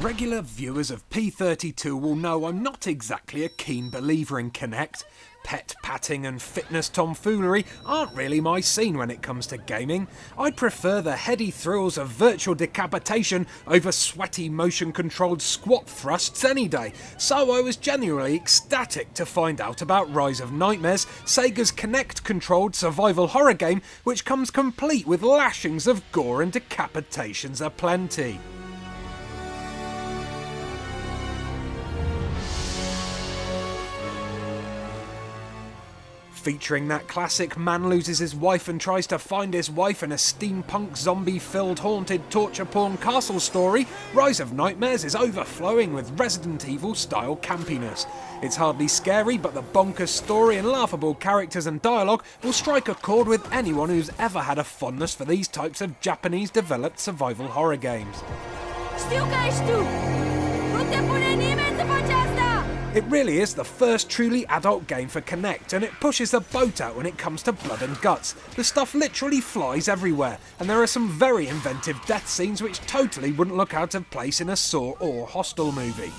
Regular viewers of P32 will know I'm not exactly a keen believer in Kinect. Pet patting and fitness tomfoolery aren't really my scene when it comes to gaming. I'd prefer the heady thrills of virtual decapitation over sweaty motion-controlled squat thrusts any day, so I was genuinely ecstatic to find out about Rise of Nightmares, Sega's Kinect-controlled survival horror game which comes complete with lashings of gore and decapitations aplenty. Featuring that classic man loses his wife and tries to find his wife in a steampunk zombie-filled haunted torture porn castle story, Rise of Nightmares is overflowing with Resident Evil style campiness. It's hardly scary, but the bonkers story and laughable characters and dialogue will strike a chord with anyone who's ever had a fondness for these types of Japanese developed survival horror games. It really is the first truly adult game for Kinect, and it pushes the boat out when it comes to blood and guts. The stuff literally flies everywhere, and there are some very inventive death scenes which totally wouldn't look out of place in a Saw or Hostel movie.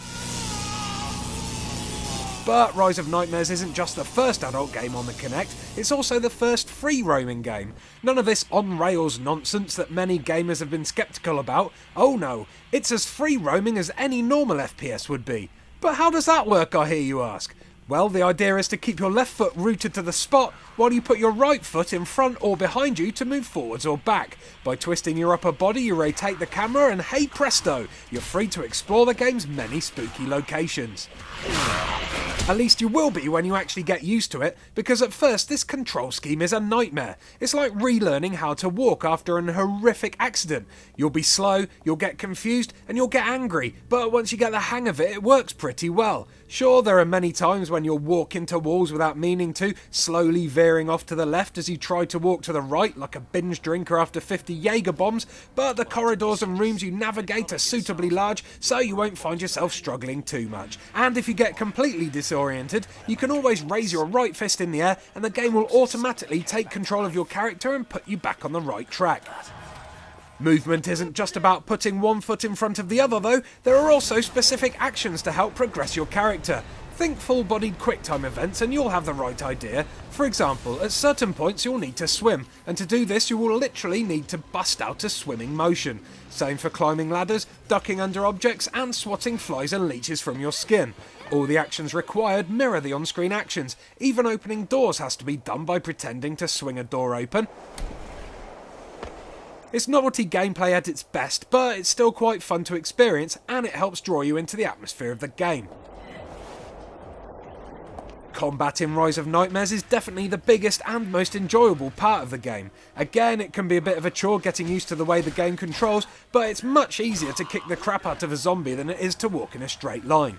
But Rise of Nightmares isn't just the first adult game on the Kinect, it's also the first free roaming game. None of this on-rails nonsense that many gamers have been sceptical about. Oh no, it's as free roaming as any normal FPS would be. But how does that work, I hear you ask? Well, the idea is to keep your left foot rooted to the spot while you put your right foot in front or behind you to move forwards or back. By twisting your upper body, you rotate the camera and hey presto, you're free to explore the game's many spooky locations. At least you will be when you actually get used to it, because at first this control scheme is a nightmare. It's like relearning how to walk after an horrific accident. You'll be slow, you'll get confused, and you'll get angry, but once you get the hang of it, it works pretty well. Sure, there are many times when you'll walk into walls without meaning to, slowly veering off to the left as you try to walk to the right like a binge drinker after 50 Jaeger bombs, but the corridors and rooms you navigate are suitably large, so you won't find yourself struggling too much. And if you get completely disoriented, you can always raise your right fist in the air and the game will automatically take control of your character and put you back on the right track. Movement isn't just about putting one foot in front of the other though, there are also specific actions to help progress your character. Think full-bodied QuickTime events and you'll have the right idea. For example, at certain points you'll need to swim, and to do this you will literally need to bust out a swimming motion. Same for climbing ladders, ducking under objects and swatting flies and leeches from your skin. All the actions required mirror the on-screen actions. Even opening doors has to be done by pretending to swing a door open. It's novelty gameplay at its best, but it's still quite fun to experience and it helps draw you into the atmosphere of the game. Combat in Rise of Nightmares is definitely the biggest and most enjoyable part of the game. Again, it can be a bit of a chore getting used to the way the game controls, but it's much easier to kick the crap out of a zombie than it is to walk in a straight line.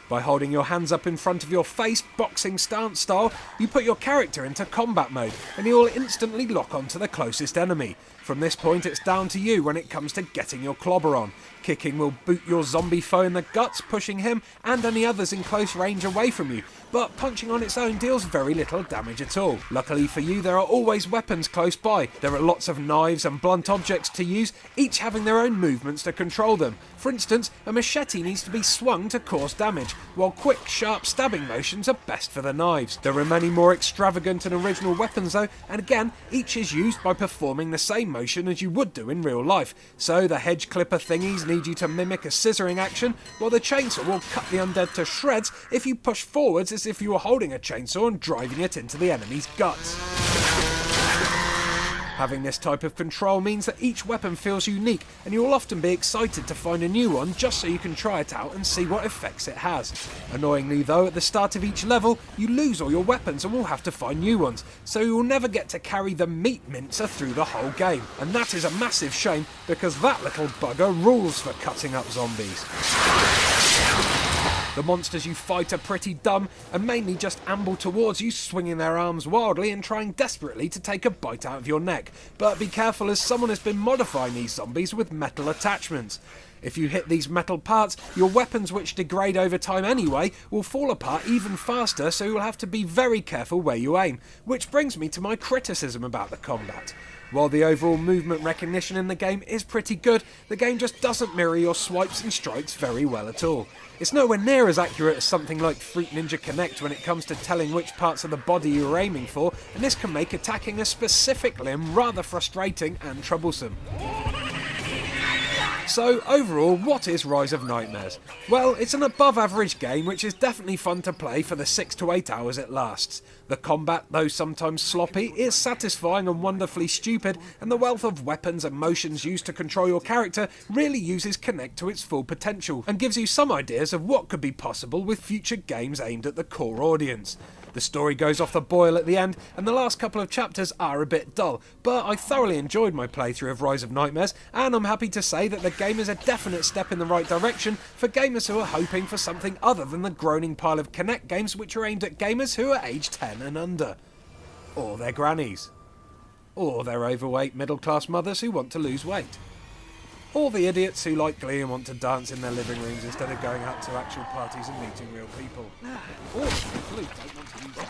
By holding your hands up in front of your face, boxing stance style, you put your character into combat mode and you'll instantly lock onto the closest enemy. From this point it's down to you when it comes to getting your clobber on. Kicking will boot your zombie foe in the guts, pushing him and any others in close range away from you, but punching on its own deals very little damage at all. Luckily for you, there are always weapons close by. There are lots of knives and blunt objects to use, each having their own movements to control them. For instance, a machete needs to be swung to cause damage, while quick, sharp stabbing motions are best for the knives. There are many more extravagant and original weapons though, and again, each is used by performing the same motion as you would do in real life. So the hedge clipper thingies need you to mimic a scissoring action, while the chainsaw will cut the undead to shreds if you push forwards as if you were holding a chainsaw and driving it into the enemy's guts. Having this type of control means that each weapon feels unique and you will often be excited to find a new one just so you can try it out and see what effects it has. Annoyingly though, at the start of each level you lose all your weapons and will have to find new ones, so you will never get to carry the meat mincer through the whole game. And that is a massive shame because that little bugger rules for cutting up zombies. The monsters you fight are pretty dumb and mainly just amble towards you, swinging their arms wildly and trying desperately to take a bite out of your neck. But be careful, as someone has been modifying these zombies with metal attachments. If you hit these metal parts, your weapons, which degrade over time anyway, will fall apart even faster, so you'll have to be very careful where you aim. Which brings me to my criticism about the combat. While the overall movement recognition in the game is pretty good, the game just doesn't mirror your swipes and strikes very well at all. It's nowhere near as accurate as something like Fruit Ninja Kinect when it comes to telling which parts of the body you're aiming for, and this can make attacking a specific limb rather frustrating and troublesome. So overall, what is Rise of Nightmares? Well, it's an above average game which is definitely fun to play for the 6 to 8 hours it lasts. The combat, though sometimes sloppy, is satisfying and wonderfully stupid, and the wealth of weapons and motions used to control your character really uses Kinect to its full potential, and gives you some ideas of what could be possible with future games aimed at the core audience. The story goes off the boil at the end, and the last couple of chapters are a bit dull, but I thoroughly enjoyed my playthrough of Rise of Nightmares, and I'm happy to say that the game is a definite step in the right direction for gamers who are hoping for something other than the groaning pile of Kinect games which are aimed at gamers who are aged 10 and under. Or their grannies. Or their overweight middle-class mothers who want to lose weight. Or the idiots who like Glee and want to dance in their living rooms instead of going out to actual parties and meeting real people. Or the people who don't want to use their